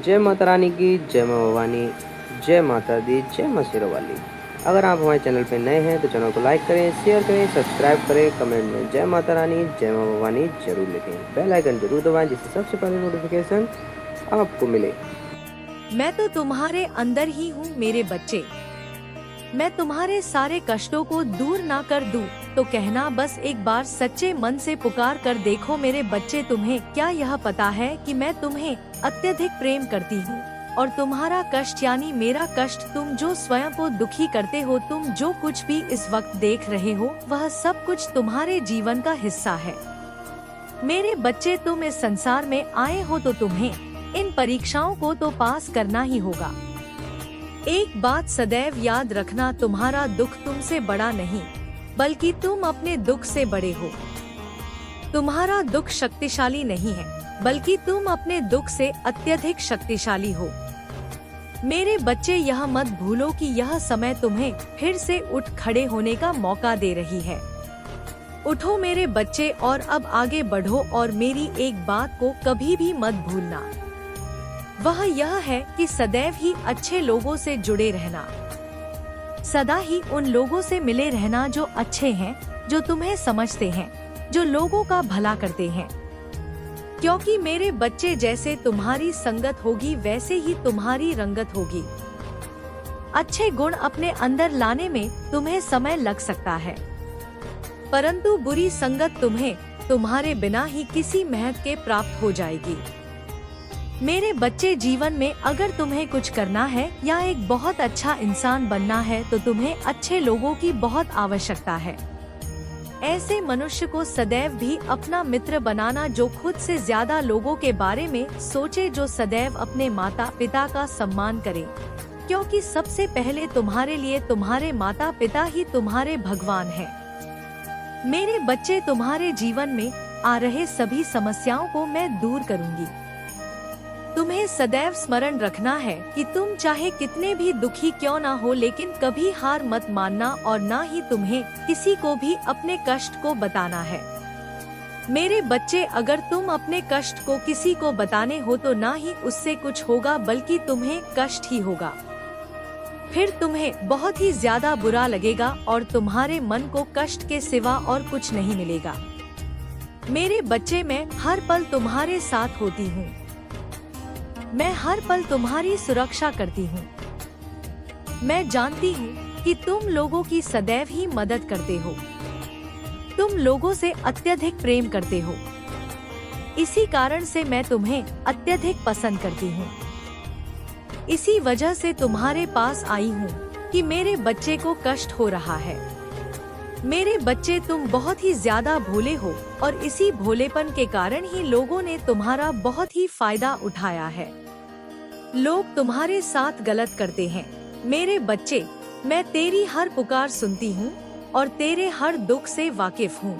जय माता रानी की, जय माँ भवानी, जय माता दी, जय माँ शेरों वाली। अगर आप हमारे चैनल पे नए हैं तो चैनल को लाइक करें, शेयर करें, सब्सक्राइब करें, कमेंट में जय माता रानी, जय माँ भवानी जरूर लिखें। बेल आइकन जरूर दबाएं जिससे सबसे पहले नोटिफिकेशन आपको मिले। मैं तो तुम्हारे अंदर ही हूँ मेरे बच्चे। मैं तुम्हारे सारे कष्टों को दूर ना कर दूं, तो कहना बस एक बार सच्चे मन से पुकार कर देखो मेरे बच्चे। तुम्हें क्या यह पता है कि मैं तुम्हें अत्यधिक प्रेम करती हूँ और तुम्हारा कष्ट यानी मेरा कष्ट, तुम जो स्वयं को दुखी करते हो, तुम जो कुछ भी इस वक्त देख रहे हो, वह सब कुछ तुम्हारे जीवन का हिस्सा है। मेरे बच्चे, तुम इस संसार में आए हो तो तुम्हें इन परीक्षाओं को तो पास करना ही होगा। एक बात सदैव याद रखना, तुम्हारा दुख तुमसे बड़ा नहीं, बल्कि तुम अपने दुख से बड़े हो। तुम्हारा दुख शक्तिशाली नहीं है, बल्कि तुम अपने दुख से अत्यधिक शक्तिशाली हो। मेरे बच्चे, यह मत भूलो कि यह समय तुम्हें फिर से उठ खड़े होने का मौका दे रही है। उठो मेरे बच्चे और अब आगे बढ़ो, और मेरी एक बात को कभी भी मत भूलना, वह यह है कि सदैव ही अच्छे लोगों से जुड़े रहना। सदा ही उन लोगों से मिले रहना जो अच्छे हैं, जो तुम्हें समझते हैं, जो लोगों का भला करते हैं। क्योंकि मेरे बच्चे, जैसे तुम्हारी संगत होगी वैसे ही तुम्हारी रंगत होगी। अच्छे गुण अपने अंदर लाने में तुम्हें समय लग सकता है, परंतु बुरी संगत तुम्हें तुम्हारे बिना ही किसी महत्व के प्राप्त हो जाएगी। मेरे बच्चे, जीवन में अगर तुम्हें कुछ करना है या एक बहुत अच्छा इंसान बनना है तो तुम्हें अच्छे लोगों की बहुत आवश्यकता है। ऐसे मनुष्य को सदैव भी अपना मित्र बनाना जो खुद से ज्यादा लोगों के बारे में सोचे, जो सदैव अपने माता पिता का सम्मान करे, क्योंकि सबसे पहले तुम्हारे लिए तुम्हारे माता पिता ही तुम्हारे भगवान हैं। मेरे बच्चे, तुम्हारे जीवन में आ रहे सभी समस्याओं को मैं दूर करूंगी। तुम्हें सदैव स्मरण रखना है कि तुम चाहे कितने भी दुखी क्यों ना हो, लेकिन कभी हार मत मानना और ना ही तुम्हें किसी को भी अपने कष्ट को बताना है। मेरे बच्चे, अगर तुम अपने कष्ट को किसी को बताने हो तो ना ही उससे कुछ होगा, बल्कि तुम्हें कष्ट ही होगा। फिर तुम्हें बहुत ही ज्यादा बुरा लगेगा और तुम्हारे मन को कष्ट के सिवा और कुछ नहीं मिलेगा। मेरे बच्चे, मैं हर पल तुम्हारे साथ होती हूँ। मैं हर पल तुम्हारी सुरक्षा करती हूँ। मैं जानती हूँ कि तुम लोगों की सदैव ही मदद करते हो। तुम लोगों से अत्यधिक प्रेम करते हो। इसी कारण से मैं तुम्हें अत्यधिक पसंद करती हूँ। इसी वजह से तुम्हारे पास आई हूँ कि मेरे बच्चे को कष्ट हो रहा है। मेरे बच्चे, तुम बहुत ही ज्यादा भोले हो और इसी भोलेपन के कारण ही लोगों ने तुम्हारा बहुत ही फायदा उठाया है। लोग तुम्हारे साथ गलत करते हैं। मेरे बच्चे, मैं तेरी हर पुकार सुनती हूँ और तेरे हर दुख से वाकिफ हूँ।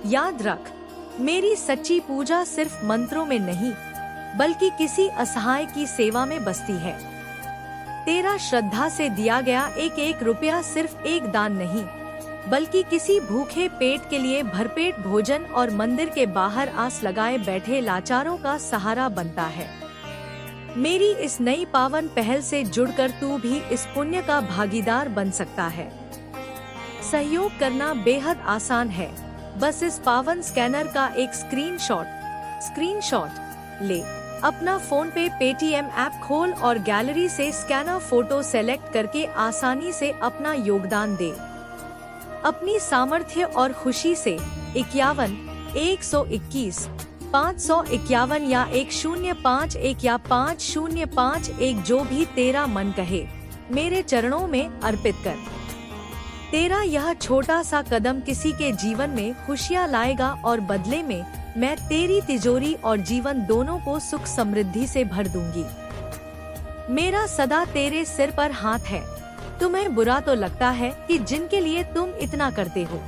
याद रख, मेरी सच्ची पूजा सिर्फ मंत्रों में नहीं, बल्कि किसी असहाय की सेवा में बसती है। तेरा श्रद्धा से दिया गया एक एक रुपया सिर्फ एक दान नहीं, बल्कि किसी भूखे पेट के लिए भरपेट भोजन और मंदिर के बाहर आस लगाए बैठे लाचारों का सहारा बनता है। मेरी इस नई पावन पहल से जुड़कर तू भी इस पुण्य का भागीदार बन सकता है। सहयोग करना बेहद आसान है। बस इस पावन स्कैनर का एक स्क्रीनशॉट ले, अपना फोन पे पेटीएम ऐप खोल और गैलरी से स्कैनर फोटो सेलेक्ट करके आसानी से अपना योगदान दे। अपनी सामर्थ्य और खुशी से 51 121 551 या 1051 या 5051, जो भी तेरा मन कहे, मेरे चरणों में अर्पित कर। तेरा यह छोटा सा कदम किसी के जीवन में खुशियाँ लाएगा और बदले में मैं तेरी तिजोरी और जीवन दोनों को सुख समृद्धि से भर दूंगी। मेरा सदा तेरे सिर पर हाथ है। तुम्हें बुरा तो लगता है कि जिनके लिए तुम इतना करते हो,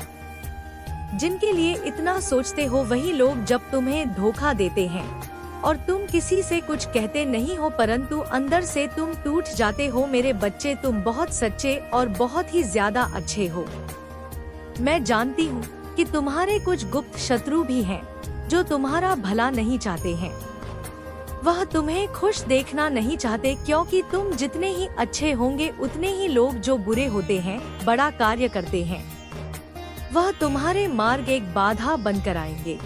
जिनके लिए इतना सोचते हो, वही लोग जब तुम्हें धोखा देते हैं और तुम किसी से कुछ कहते नहीं हो, परंतु अंदर से तुम टूट जाते हो। मेरे बच्चे, तुम बहुत सच्चे और बहुत ही ज्यादा अच्छे हो। मैं जानती हूँ कि तुम्हारे कुछ गुप्त शत्रु भी हैं जो तुम्हारा भला नहीं चाहते हैं। वह तुम्हें खुश देखना नहीं चाहते, क्योंकि तुम जितने ही अच्छे होंगे उतने ही लोग जो बुरे होते हैं, बड़ा कार्य करते हैं, वह तुम्हारे मार्ग एक बाधा बनकर आएंगे।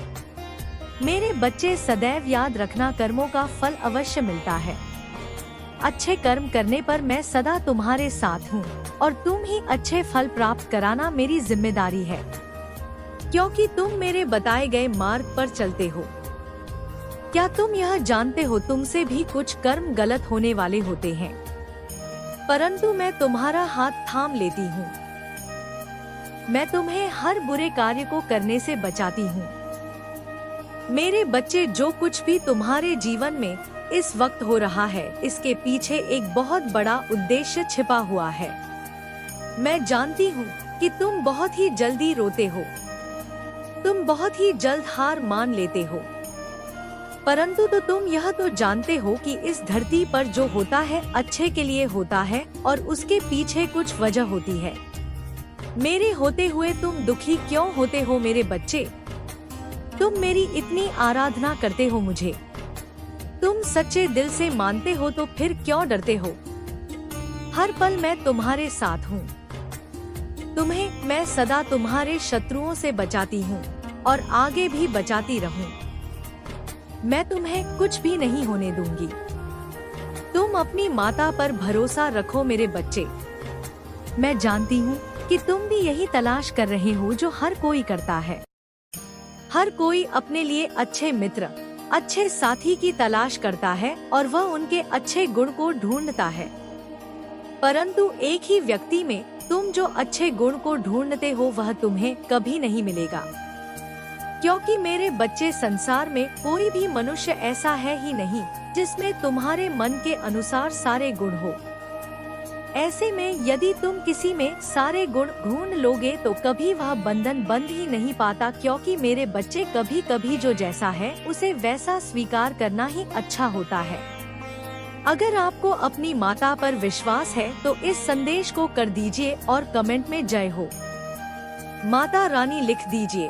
मेरे बच्चे सदैव याद रखना, कर्मों का फल अवश्य मिलता है। अच्छे कर्म करने पर मैं सदा तुम्हारे साथ हूँ और तुम ही अच्छे फल प्राप्त कराना मेरी जिम्मेदारी है, क्योंकि तुम मेरे बताए गए मार्ग पर चलते हो। क्या तुम यह जानते हो, तुमसे भी कुछ कर्म गलत होने वाले होते हैं, परंतु मैं तुम्हारा हाथ थाम लेती हूँ। मैं तुम्हें हर बुरे कार्य को करने से बचाती हूँ। मेरे बच्चे, जो कुछ भी तुम्हारे जीवन में इस वक्त हो रहा है, इसके पीछे एक बहुत बड़ा उद्देश्य छिपा हुआ है। मैं जानती हूँ कि तुम बहुत ही जल्दी रोते हो, तुम बहुत ही जल्द हार मान लेते हो, परंतु तो तुम यह तो जानते हो कि इस धरती पर जो होता है अच्छे के लिए होता है और उसके पीछे कुछ वजह होती है। मेरे होते हुए तुम दुखी क्यों होते हो मेरे बच्चे? तुम मेरी इतनी आराधना करते हो मुझे, तुम सच्चे दिल से मानते हो, तो फिर क्यों डरते हो? हर पल मैं तुम्हारे साथ हूँ। तुम्हें मैं सदा तुम्हारे शत्रुओं से बचाती हूँ और आगे भी बचाती रहूँ। मैं तुम्हें कुछ भी नहीं होने दूंगी। तुम अपनी माता पर भरोसा रखो मेरे बच्चे। मैं जानती हूँ कि तुम भी यही तलाश कर रहे हो जो हर कोई करता है। हर कोई अपने लिए अच्छे मित्र, अच्छे साथी की तलाश करता है और वह उनके अच्छे गुण को ढूंढता है, परंतु एक ही व्यक्ति में तुम जो अच्छे गुण को ढूंढते हो वह तुम्हें कभी नहीं मिलेगा, क्योंकि मेरे बच्चे, संसार में कोई भी मनुष्य ऐसा है ही नहीं जिसमें तुम्हारे मन के अनुसार सारे गुण हो। ऐसे में यदि तुम किसी में सारे गुण ढूंढ लोगे तो कभी वह बंधन बंध ही नहीं पाता, क्योंकि मेरे बच्चे, कभी कभी जो जैसा है उसे वैसा स्वीकार करना ही अच्छा होता है। अगर आपको अपनी माता पर विश्वास है तो इस संदेश को कर दीजिए और कमेंट में जय हो माता रानी लिख दीजिए।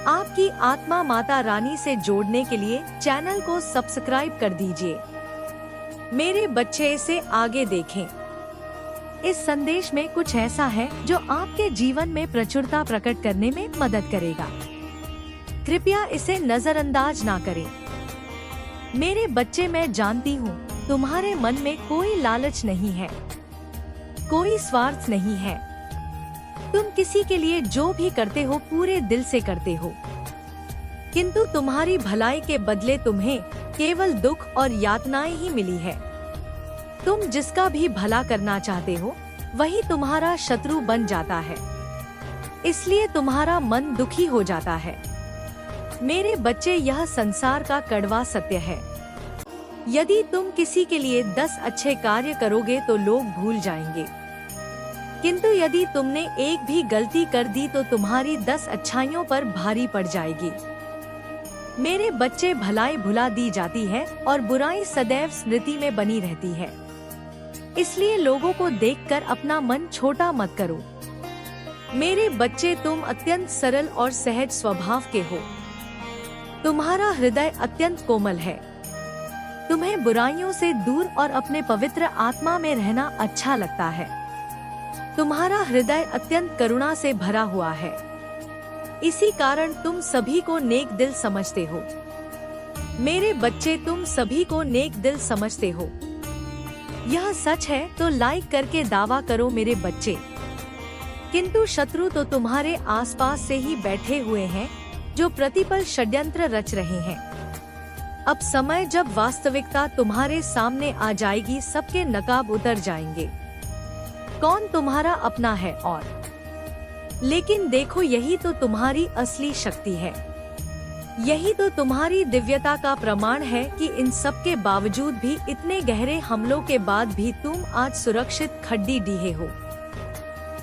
आपकी आत्मा माता रानी से जोड़ने के लिए चैनल को सब्सक्राइब कर दीजिए। मेरे बच्चे, इसे आगे देखें। इस संदेश में कुछ ऐसा है जो आपके जीवन में प्रचुरता प्रकट करने में मदद करेगा। कृपया इसे नजरअंदाज ना करें। मेरे बच्चे, मैं जानती हूँ तुम्हारे मन में कोई लालच नहीं है, कोई स्वार्थ नहीं है। तुम किसी के लिए जो भी करते हो पूरे दिल से करते हो, किंतु तुम्हारी भलाई के बदले तुम्हें केवल दुख और यातनाएं ही मिली है। तुम जिसका भी भला करना चाहते हो वही तुम्हारा शत्रु बन जाता है, इसलिए तुम्हारा मन दुखी हो जाता है। मेरे बच्चे, यह संसार का कड़वा सत्य है। यदि तुम किसी के लिए 10 अच्छे कार्य करोगे तो लोग भूल जाएंगे, किंतु यदि तुमने एक भी गलती कर दी तो तुम्हारी 10 अच्छाइयों पर भारी पड़ जाएगी। मेरे बच्चे, भलाई भुला दी जाती है और बुराई सदैव स्मृति में बनी रहती है, इसलिए लोगों को देखकर अपना मन छोटा मत करो। मेरे बच्चे, तुम अत्यंत सरल और सहज स्वभाव के हो। तुम्हारा हृदय अत्यंत कोमल है। तुम्हें बुराइयों से दूर और अपने पवित्र आत्मा में रहना अच्छा लगता है। तुम्हारा हृदय अत्यंत करुणा से भरा हुआ है, इसी कारण तुम सभी को नेक दिल समझते हो। मेरे बच्चे, तुम सभी को नेक दिल समझते हो। यह सच है तो लाइक करके दावा करो मेरे बच्चे। किंतु शत्रु तो तुम्हारे आसपास से ही बैठे हुए हैं जो प्रतिपल षड्यंत्र रच रहे हैं। अब समय जब वास्तविकता तुम्हारे सामने आ जाएगी, सबके नकाब उतर जाएंगे। कौन तुम्हारा अपना है और लेकिन देखो, यही तो तुम्हारी असली शक्ति है। यही तो तुम्हारी दिव्यता का प्रमाण है कि इन सब के बावजूद भी, इतने गहरे हमलों के बाद भी तुम आज सुरक्षित खड्डी डीहे हो।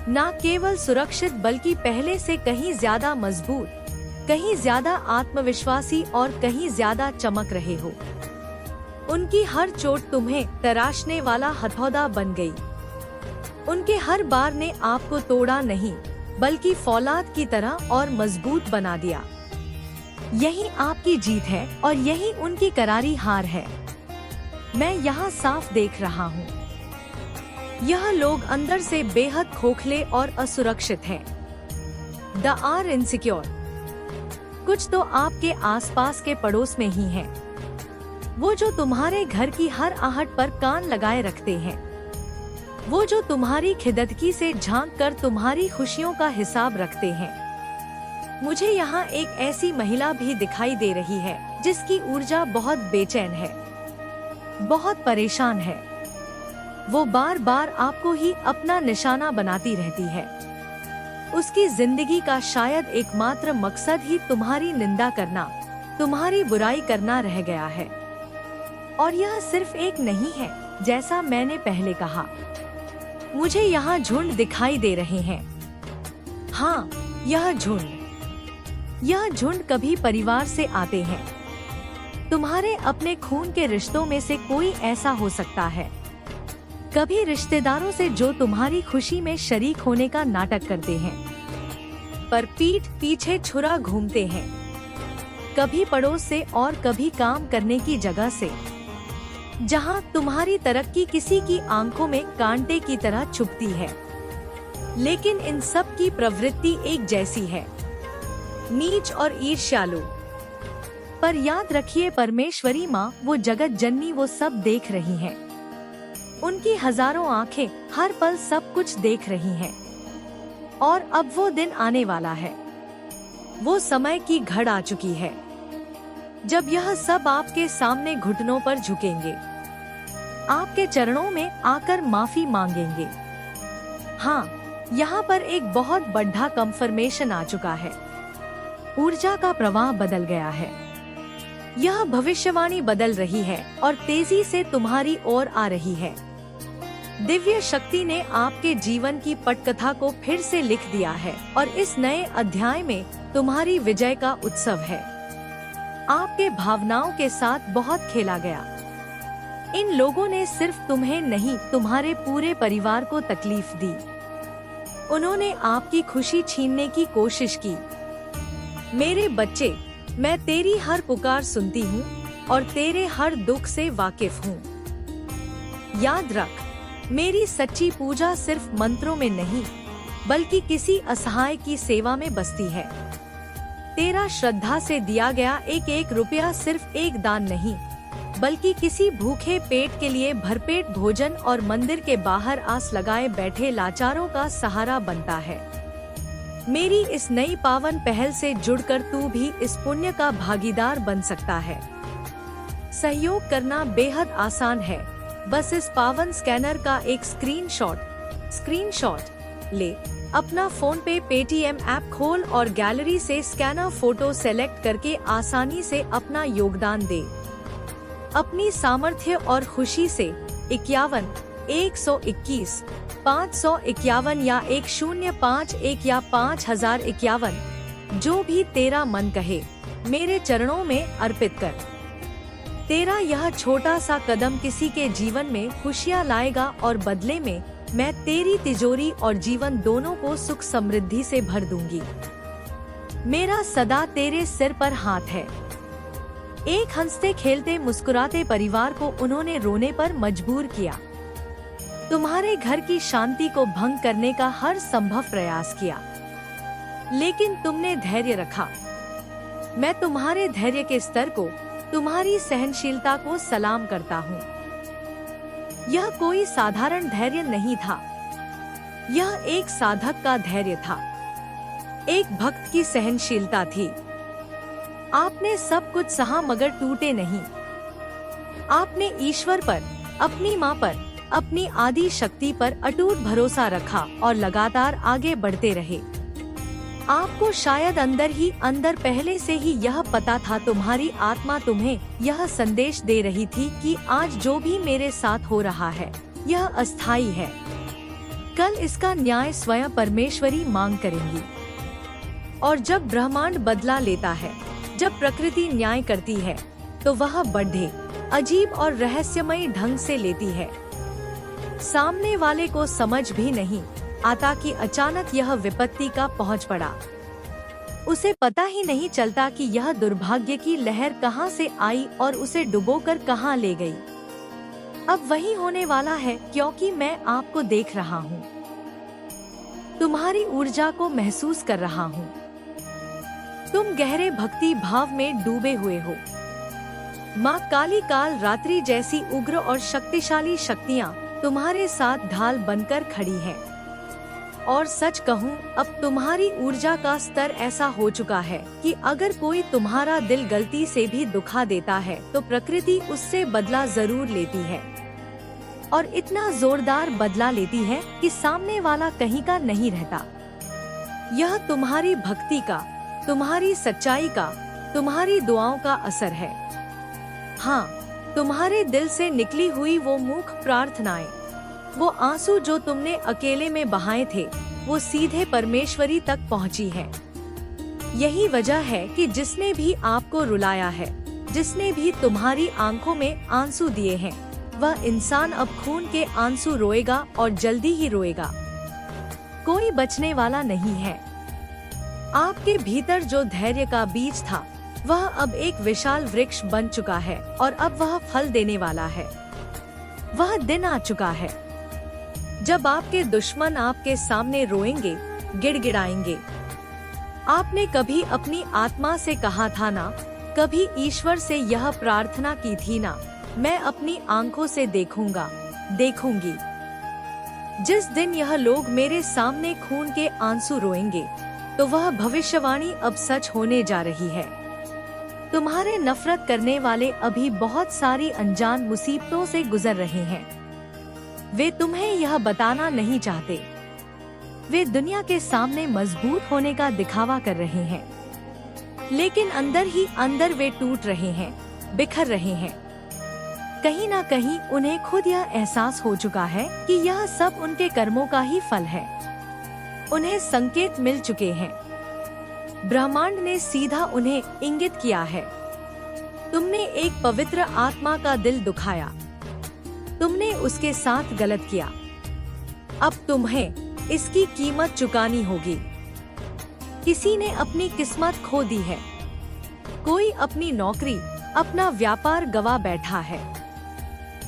न केवल सुरक्षित बल्कि पहले से कहीं ज्यादा मजबूत, कहीं ज्यादा आत्मविश्वासी और कहीं ज्यादा चमक रहे हो। उनकी हर चोट तुम्हें तराशने वाला हथौड़ा बन गई। उनके हर बार ने आपको तोड़ा नहीं बल्कि फौलाद की तरह और मजबूत बना दिया। यही आपकी जीत है और यही उनकी करारी हार है। मैं यहाँ साफ देख रहा हूँ, यह लोग अंदर से बेहद खोखले और असुरक्षित हैं। They are insecure. कुछ तो आपके आसपास के पड़ोस में ही हैं। वो जो तुम्हारे घर की हर आहट पर कान लगाए रखते हैं। वो जो तुम्हारी खिदतगी से झांक कर तुम्हारी खुशियों का हिसाब रखते हैं। मुझे यहाँ एक ऐसी महिला भी दिखाई दे रही है जिसकी ऊर्जा बहुत बेचैन है, बहुत परेशान है। वो बार बार आपको ही अपना निशाना बनाती रहती है। उसकी जिंदगी का शायद एकमात्र मकसद ही तुम्हारी निंदा करना, तुम्हारी बुराई करना रह गया है। और यह सिर्फ एक नहीं है, जैसा मैंने पहले कहा। मुझे यहाँ झुंड दिखाई दे रहे हैं। हाँ, यह झुंड कभी परिवार से आते हैं। तुम्हारे अपने खून के रिश्तों में से कोई ऐसा हो सकता है। कभी रिश्तेदारों से जो तुम्हारी खुशी में शरीक होने का नाटक करते हैं, पर पीठ पीछे छुरा घूमते हैं। कभी पड़ोस से और कभी काम करने की जगह से, जहां तुम्हारी तरक्की किसी की आंखों में कांटे की तरह चुभती है। लेकिन इन सब की प्रवृत्ति एक जैसी है, नीच और ईर्ष्यालु। पर याद रखिए, परमेश्वरी माँ, वो जगत जननी, वो सब देख रही हैं। उनकी हजारों आंखें हर पल सब कुछ देख रही हैं। और अब वो दिन आने वाला है, वो समय की घड़ आ चुकी है, जब यह सब आपके सामने घुटनों पर झुकेंगे, आपके चरणों में आकर माफी मांगेंगे। हाँ, यहाँ पर एक बहुत बड़ा कंफर्मेशन आ चुका है। ऊर्जा का प्रवाह बदल गया है। यह भविष्यवाणी बदल रही है और तेजी से तुम्हारी ओर आ रही है। दिव्य शक्ति ने आपके जीवन की पटकथा को फिर से लिख दिया है और इस नए अध्याय में तुम्हारी विजय का उत्सव है। आपके भावनाओं के साथ बहुत खेला गया। इन लोगों ने सिर्फ तुम्हें नहीं, तुम्हारे पूरे परिवार को तकलीफ दी। उन्होंने आपकी खुशी छीनने की कोशिश की। मेरे बच्चे, मैं तेरी हर पुकार सुनती हूँ और तेरे हर दुख से वाकिफ हूँ। याद रख, मेरी सच्ची पूजा सिर्फ मंत्रों में नहीं, बल्कि किसी असहाय की सेवा में बसती है। तेरा श्रद्धा से दिया गया एक एक रुपया सिर्फ एक दान नहीं, बल्कि किसी भूखे पेट के लिए भरपेट भोजन और मंदिर के बाहर आस लगाए बैठे लाचारों का सहारा बनता है। मेरी इस नई पावन पहल से जुड़कर तू भी इस पुण्य का भागीदार बन सकता है। सहयोग करना बेहद आसान है। बस इस पावन स्कैनर का एक स्क्रीनशॉट ले, अपना फोन पे पेटीएम ऐप खोल और गैलरी से स्कैनर फोटो सेलेक्ट करके आसानी से अपना योगदान दे। अपनी सामर्थ्य और खुशी से 51, 121, 551 या 1051 या 5051, जो भी तेरा मन कहे, मेरे चरणों में अर्पित कर। तेरा यह छोटा सा कदम किसी के जीवन में खुशियाँ लाएगा और बदले में मैं तेरी तिजोरी और जीवन दोनों को सुख समृद्धि से भर दूंगी। मेरा सदा तेरे सिर पर हाथ है। एक हंसते खेलते मुस्कुराते परिवार को उन्होंने रोने पर मजबूर किया। तुम्हारे घर की शांति को भंग करने का हर संभव प्रयास किया, लेकिन तुमने धैर्य रखा। मैं तुम्हारे धैर्य के स्तर को, तुम्हारी सहनशीलता को सलाम करता हूँ। यह कोई साधारण धैर्य नहीं था, यह एक साधक का धैर्य था, एक भक्त की सहनशीलता थी। आपने सब कुछ सहा मगर टूटे नहीं। आपने ईश्वर पर, अपनी माँ पर, अपनी आदि शक्ति पर अटूट भरोसा रखा और लगातार आगे बढ़ते रहे। आपको शायद अंदर ही अंदर पहले से ही यह पता था, तुम्हारी आत्मा तुम्हें यह संदेश दे रही थी कि आज जो भी मेरे साथ हो रहा है यह अस्थायी है। कल इसका न्याय स्वयं परमेश्वरी मांग करेंगी। और जब ब्रह्मांड बदला लेता है, जब प्रकृति न्याय करती है, तो वह बड़े, अजीब और रहस्यमयी ढंग से लेती है। सामने वाले को समझ भी नहीं आता कि अचानक यह विपत्ति का पहुंच पड़ा। उसे पता ही नहीं चलता कि यह दुर्भाग्य की लहर कहां से आई और उसे डुबोकर कहां ले गई। अब वही होने वाला है, क्योंकि मैं आपको देख रहा हूँ, तुम्हारी ऊर्जा को महसूस कर रहा हूँ। तुम गहरे भक्ति भाव में डूबे हुए हो। माँ काली काल रात्रि जैसी उग्र और शक्तिशाली शक्तियाँ तुम्हारे साथ ढाल बनकर खड़ी हैं। और सच कहूँ, अब तुम्हारी ऊर्जा का स्तर ऐसा हो चुका है कि अगर कोई तुम्हारा दिल गलती से भी दुखा देता है तो प्रकृति उससे बदला जरूर लेती है, और इतना जोरदार बदला लेती है कि सामने वाला कहीं का नहीं रहता। यह तुम्हारी भक्ति का, तुम्हारी सच्चाई का, तुम्हारी दुआओं का असर है। हाँ, तुम्हारे दिल से निकली हुई वो मूक प्रार्थनाएं, वो आंसू जो तुमने अकेले में बहाए थे, वो सीधे परमेश्वरी तक पहुंची है। यही वजह है कि जिसने भी आपको रुलाया है, जिसने भी तुम्हारी आंखों में आंसू दिए हैं, वह इंसान अब खून के आंसू रोएगा और जल्दी ही रोएगा। कोई बचने वाला नहीं है। आपके भीतर जो धैर्य का बीज था, वह अब एक विशाल वृक्ष बन चुका है और अब वह फल देने वाला है। वह दिन आ चुका है जब आपके दुश्मन आपके सामने रोएंगे, गिड़गिड़ाएंगे। आपने कभी अपनी आत्मा से कहा था ना, कभी ईश्वर से यह प्रार्थना की थी ना, मैं अपनी आंखों से देखूंगा, देखूंगी। जिस दिन यह लोग मेरे सामने खून के आंसू रोएंगे, तो वह भविष्यवाणी अब सच होने जा रही है। तुम्हारे नफरत करने वाले अभी बहुत सारी अनजान मुसीबतों से गुजर रहे हैं। वे तुम्हें यह बताना नहीं चाहते। वे दुनिया के सामने मजबूत होने का दिखावा कर रहे हैं, लेकिन अंदर ही अंदर वे टूट रहे हैं, बिखर रहे हैं। कहीं ना कहीं उन्हें खुद यह एहसास हो चुका है कि यह सब उनके कर्मों का ही फल है। उन्हें संकेत मिल चुके हैं। ब्रह्मांड ने सीधा उन्हें इंगित किया है। तुमने एक पवित्र आत्मा का दिल दुखाया, तुमने उसके साथ गलत किया। अब तुम्हें इसकी कीमत चुकानी होगी। किसी ने अपनी किस्मत खो दी है, कोई अपनी नौकरी, अपना व्यापार गवा बैठा है,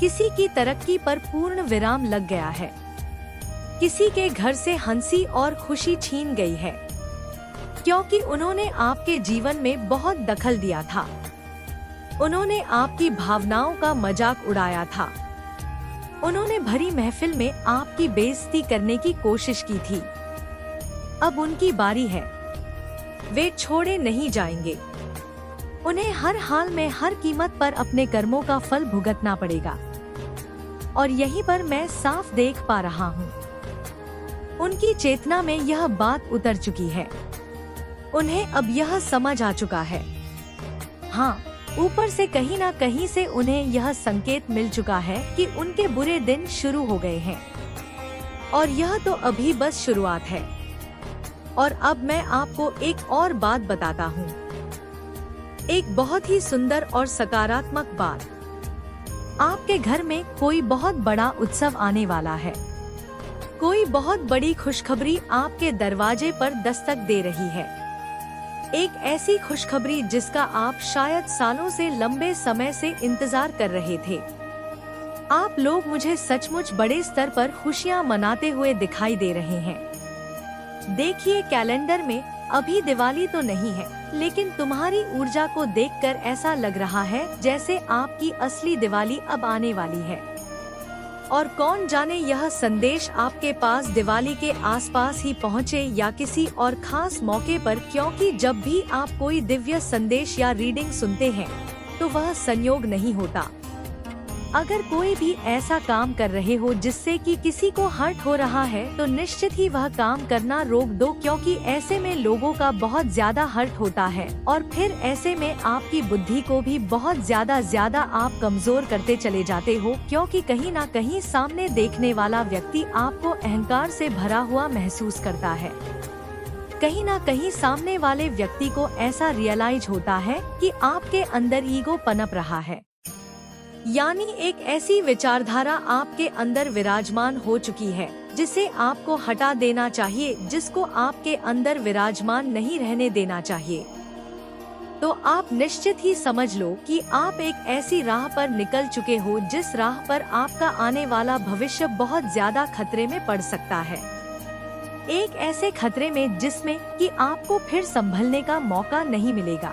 किसी की तरक्की पर पूर्ण विराम लग गया है, किसी के घर से हंसी और खुशी छीन गई है, क्योंकि उन्होंने आपके जीवन में बहुत दखल दिया था। उन्होंने आपकी भावनाओं का मजाक उड़ाया था। उन्होंने भरी महफिल में आपकी बेइज्जती करने की कोशिश की थी। अब उनकी बारी है। वे छोड़े नहीं जाएंगे। उन्हें हर हाल में, हर कीमत पर अपने कर्मों का फल भुगतना पड़ेगा। और यहीं पर मैं साफ देख पा रहा हूँ, उनकी चेतना में यह बात उतर चुकी है। उन्हें अब यह समझ आ चुका है। हाँ, ऊपर से कहीं ना कहीं से उन्हें यह संकेत मिल चुका है कि उनके बुरे दिन शुरू हो गए हैं, और यह तो अभी बस शुरुआत है। और अब मैं आपको एक और बात बताता हूँ, एक बहुत ही सुंदर और सकारात्मक बात। आपके घर में कोई बहुत बड़ा उत्सव आने वाला है। कोई बहुत बड़ी खुशखबरी आपके दरवाजे पर दस्तक दे रही है। एक ऐसी खुशखबरी जिसका आप शायद सालों से, लंबे समय से इंतजार कर रहे थे। आप लोग मुझे सचमुच बड़े स्तर पर खुशियां मनाते हुए दिखाई दे रहे हैं। देखिए, कैलेंडर में अभी दिवाली तो नहीं है, लेकिन तुम्हारी ऊर्जा को देखकर ऐसा लग रहा है जैसे आपकी असली दिवाली अब आने वाली है। और कौन जाने यह संदेश आपके पास दिवाली के आसपास ही पहुँचे या किसी और खास मौके पर, क्योंकि जब भी आप कोई दिव्य संदेश या रीडिंग सुनते हैं तो वह संयोग नहीं होता। अगर कोई भी ऐसा काम कर रहे हो जिससे कि किसी को हर्ट हो रहा है, तो निश्चित ही वह काम करना रोक दो, क्योंकि ऐसे में लोगों का बहुत ज्यादा हर्ट होता है और फिर ऐसे में आपकी बुद्धि को भी बहुत ज्यादा आप कमजोर करते चले जाते हो, क्योंकि कहीं ना कहीं सामने देखने वाला व्यक्ति आपको अहंकार से भरा हुआ महसूस करता है। कहीं ना कहीं सामने वाले व्यक्ति को ऐसा रियलाइज होता है कि आपके अंदर ईगो पनप रहा है, यानी एक ऐसी विचारधारा आपके अंदर विराजमान हो चुकी है जिसे आपको हटा देना चाहिए, जिसको आपके अंदर विराजमान नहीं रहने देना चाहिए। तो आप निश्चित ही समझ लो कि आप एक ऐसी राह पर निकल चुके हो जिस राह पर आपका आने वाला भविष्य बहुत ज्यादा खतरे में पड़ सकता है। एक ऐसे खतरे में जिसमें कि आपको फिर संभलने का मौका नहीं मिलेगा,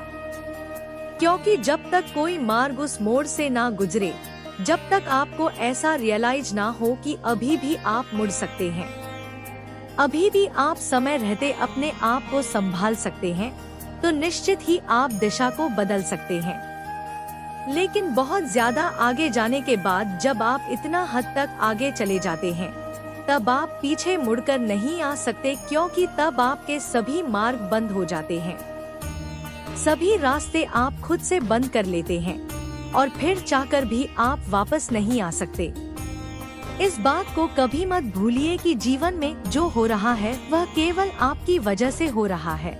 क्योंकि जब तक कोई मार्ग उस मोड़ से ना गुजरे, जब तक आपको ऐसा रियलाइज ना हो कि अभी भी आप मुड़ सकते हैं, अभी भी आप समय रहते अपने आप को संभाल सकते हैं, तो निश्चित ही आप दिशा को बदल सकते हैं। लेकिन बहुत ज्यादा आगे जाने के बाद जब आप इतना हद तक आगे चले जाते हैं, तब आप पीछे मुड़कर नहीं आ सकते, क्योंकि तब आपके सभी मार्ग बंद हो जाते हैं, सभी रास्ते आप खुद से बंद कर लेते हैं और फिर चाहकर भी आप वापस नहीं आ सकते। इस बात को कभी मत भूलिए कि जीवन में जो हो रहा है वह केवल आपकी वजह से हो रहा है,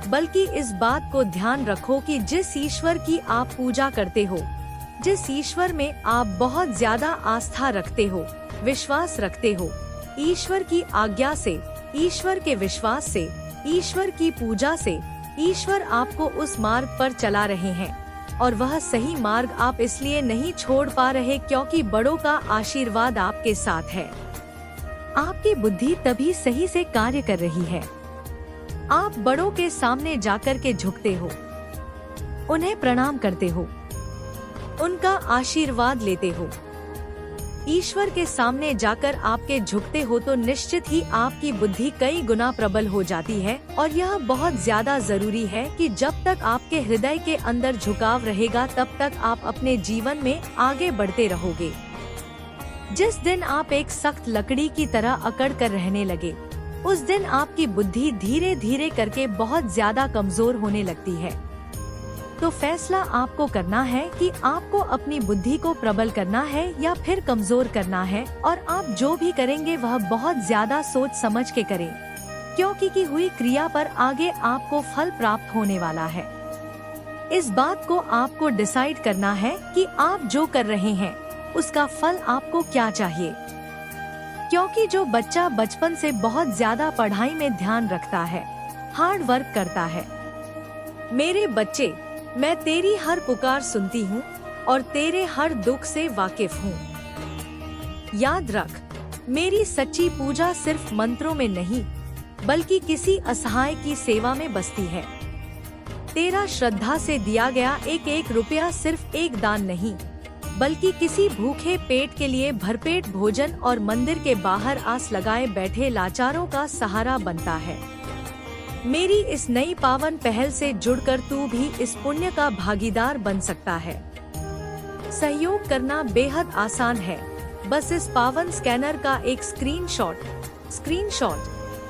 बल्कि इस बात को ध्यान रखो कि जिस ईश्वर की आप पूजा करते हो, जिस ईश्वर में आप बहुत ज्यादा आस्था रखते हो, विश्वास रखते हो, ईश्वर की आज्ञा से, ईश्वर के विश्वास से, ईश्वर की पूजा से, ईश्वर आपको उस मार्ग पर चला रहे हैं। और वह सही मार्ग आप इसलिए नहीं छोड़ पा रहे क्योंकि बड़ों का आशीर्वाद आपके साथ है। आपकी बुद्धि तभी सही से कार्य कर रही है। आप बड़ों के सामने जाकर के झुकते हो, उन्हें प्रणाम करते हो, उनका आशीर्वाद लेते हो। ईश्वर के सामने जाकर आपके झुकते हो तो निश्चित ही आपकी बुद्धि कई गुना प्रबल हो जाती है। और यह बहुत ज्यादा जरूरी है कि जब तक आपके हृदय के अंदर झुकाव रहेगा तब तक आप अपने जीवन में आगे बढ़ते रहोगे। जिस दिन आप एक सख्त लकड़ी की तरह अकड़ कर रहने लगे, उस दिन आपकी बुद्धि धीरे धीरे करके बहुत ज्यादा कमजोर होने लगती है। तो फैसला आपको करना है कि आपको अपनी बुद्धि को प्रबल करना है या फिर कमजोर करना है। और आप जो भी करेंगे वह बहुत ज्यादा सोच समझ के करें, क्योंकि की हुई क्रिया पर आगे आपको फल प्राप्त होने वाला है। इस बात को आपको डिसाइड करना है कि आप जो कर रहे हैं उसका फल आपको क्या चाहिए। क्योंकि जो बच्चा बचपन से बहुत ज्यादा पढ़ाई में ध्यान रखता है, हार्ड वर्क करता है, मेरे बच्चे, मैं तेरी हर पुकार सुनती हूँ और तेरे हर दुख से वाकिफ हूँ। याद रख, मेरी सच्ची पूजा सिर्फ मंत्रों में नहीं बल्कि किसी असहाय की सेवा में बसती है। तेरा श्रद्धा से दिया गया एक एक रुपया सिर्फ एक दान नहीं बल्कि किसी भूखे पेट के लिए भरपेट भोजन और मंदिर के बाहर आस लगाए बैठे लाचारों का सहारा बनता है। मेरी इस नई पावन पहल से जुड़कर तू भी इस पुण्य का भागीदार बन सकता है। सहयोग करना बेहद आसान है, बस इस पावन स्कैनर का एक स्क्रीनशॉट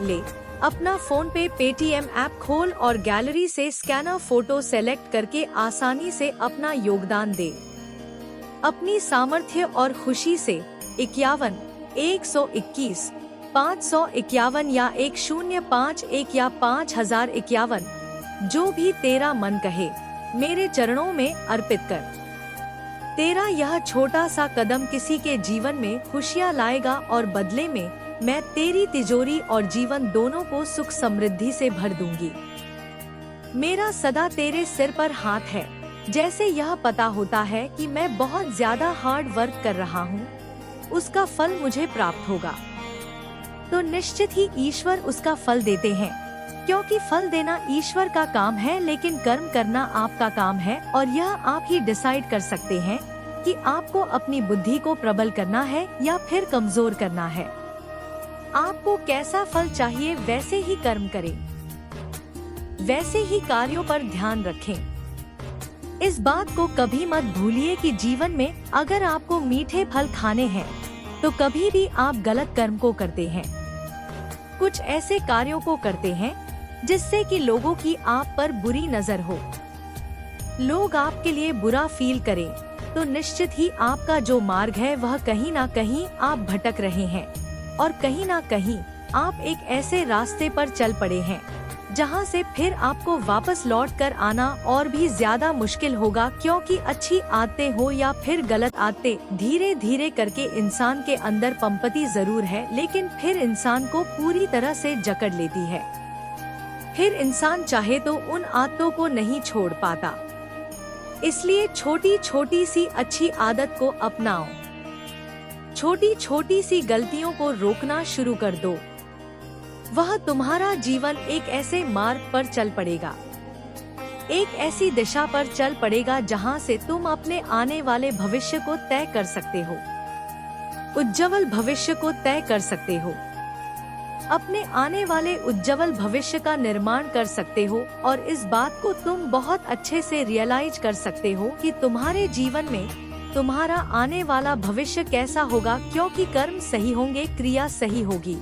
ले, अपना फोन पे पेटीएम ऐप खोल और गैलरी से स्कैनर फोटो सेलेक्ट करके आसानी से अपना योगदान दे। अपनी सामर्थ्य और खुशी से 51 121 551 या 1051 या 5051, जो भी तेरा मन कहे, मेरे चरणों में अर्पित कर। तेरा यह छोटा सा कदम किसी के जीवन में खुशियाँ लाएगा और बदले में मैं तेरी तिजोरी और जीवन दोनों को सुख समृद्धि से भर दूंगी। मेरा सदा तेरे सिर पर हाथ है। जैसे यह पता होता है कि मैं बहुत ज्यादा हार्ड वर्क कर रहा हूँ, उसका फल मुझे प्राप्त होगा, तो निश्चित ही ईश्वर उसका फल देते हैं। क्योंकि फल देना ईश्वर का काम है, लेकिन कर्म करना आपका काम है। और यह आप ही डिसाइड कर सकते हैं कि आपको अपनी बुद्धि को प्रबल करना है या फिर कमजोर करना है। आपको कैसा फल चाहिए वैसे ही कर्म करें, वैसे ही कार्यों पर ध्यान रखें। इस बात को कभी मत भूलिए कि जीवन में अगर आपको मीठे फल खाने हैं तो कभी भी आप गलत कर्म को करते हैं, कुछ ऐसे कार्यों को करते हैं जिससे कि लोगों की आप पर बुरी नजर हो, लोग आपके लिए बुरा फील करें, तो निश्चित ही आपका जो मार्ग है वह कहीं ना कहीं आप भटक रहे हैं और कहीं ना कहीं आप एक ऐसे रास्ते पर चल पड़े हैं जहां से फिर आपको वापस लौट कर आना और भी ज्यादा मुश्किल होगा, क्योंकि अच्छी आदतें हो या फिर गलत आदतें, धीरे धीरे करके इंसान के अंदर पंपति जरूर है, लेकिन फिर इंसान को पूरी तरह से जकड़ लेती है। फिर इंसान चाहे तो उन आदतों को नहीं छोड़ पाता। इसलिए छोटी छोटी सी अच्छी आदत को अपनाओ, छोटी छोटी सी गलतियों को रोकना शुरू कर दो। वह तुम्हारा जीवन एक ऐसे मार्ग पर चल पड़ेगा, एक ऐसी दिशा पर चल पड़ेगा जहां से तुम अपने आने वाले भविष्य को तय कर सकते हो, उज्जवल भविष्य को तय कर सकते हो, अपने आने वाले उज्जवल भविष्य का निर्माण कर सकते हो। और इस बात को तुम बहुत अच्छे से रियलाइज कर सकते हो कि तुम्हारे जीवन में तुम्हारा आने वाला भविष्य कैसा होगा, क्योंकि कर्म सही होंगे, क्रिया सही होगी।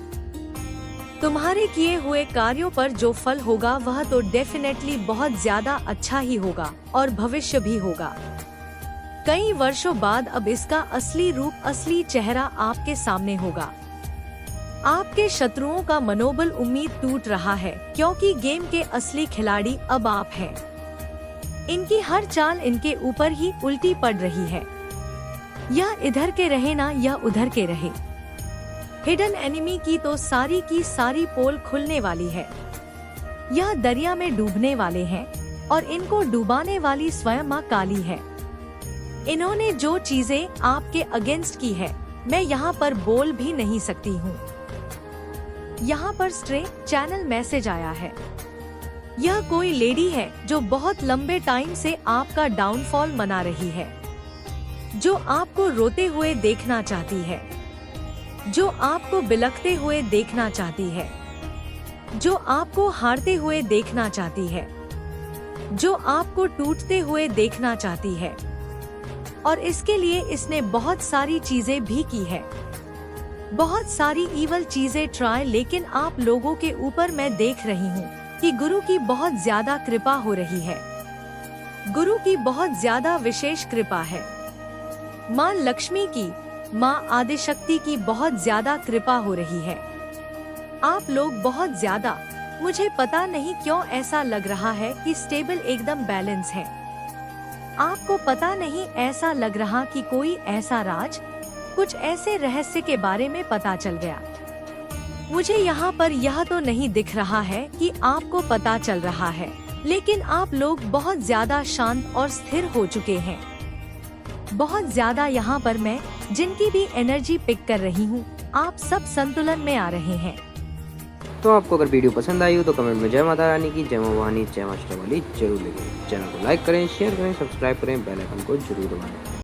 तुम्हारे किए हुए कार्यों पर जो फल होगा वह तो डेफिनेटली बहुत ज्यादा अच्छा ही होगा और भविष्य भी होगा। कई वर्षों बाद अब इसका असली रूप, असली चेहरा आपके सामने होगा। आपके शत्रुओं का मनोबल उम्मीद टूट रहा है, क्योंकि गेम के असली खिलाड़ी अब आप हैं। इनकी हर चाल इनके ऊपर ही उल्टी पड़ रही है, यह इधर के रहे ना यह उधर के रहे। हिडन एनिमी की सारी पोल खुलने वाली है। यह दरिया में डूबने वाले हैं और इनको डुबाने वाली स्वयं मां काली है। इन्होंने जो चीजें आपके अगेंस्ट की है, मैं यहाँ पर बोल भी नहीं सकती हूँ। यहाँ पर स्ट्रे चैनल मैसेज आया है। यह कोई लेडी है जो बहुत लंबे टाइम से आपका डाउनफॉल मना रही है, जो आपको रोते हुए देखना चाहती है, जो आपको बिलखते हुए देखना चाहती है, जो आपको हारते हुए देखना चाहती है, जो आपको टूटते हुए देखना चाहती है। और इसके लिए इसने बहुत सारी चीजें भी की है, बहुत सारी ईवल चीजें ट्राई, लेकिन आप लोगों के ऊपर मैं देख रही हूँ कि गुरु की बहुत ज्यादा कृपा हो रही है। गुरु की बहुत ज्यादा विशेष कृपा है। माँ लक्ष्मी की, माँ आदिशक्ति की बहुत ज्यादा कृपा हो रही है। आप लोग बहुत ज्यादा, मुझे पता नहीं क्यों ऐसा लग रहा है कि स्टेबल एकदम बैलेंस है। आपको पता नहीं ऐसा लग रहा कि कोई ऐसा राज, कुछ ऐसे रहस्य के बारे में पता चल गया। मुझे यहाँ पर यह तो नहीं दिख रहा है कि आपको पता चल रहा है, लेकिन आप लोग बहुत ज्यादा शांत और स्थिर हो चुके हैं। बहुत ज्यादा यहाँ पर मैं जिनकी भी एनर्जी पिक कर रही हूँ, आप सब संतुलन में आ रहे हैं। तो आपको अगर वीडियो पसंद आई हो तो कमेंट में जय माता रानी की, जय मां भवानी, जय मां शेरावाली जरूर लिखें। चैनल को लाइक करें, शेयर करें, सब्सक्राइब करें, बेल आइकन को जरूर दबाएं।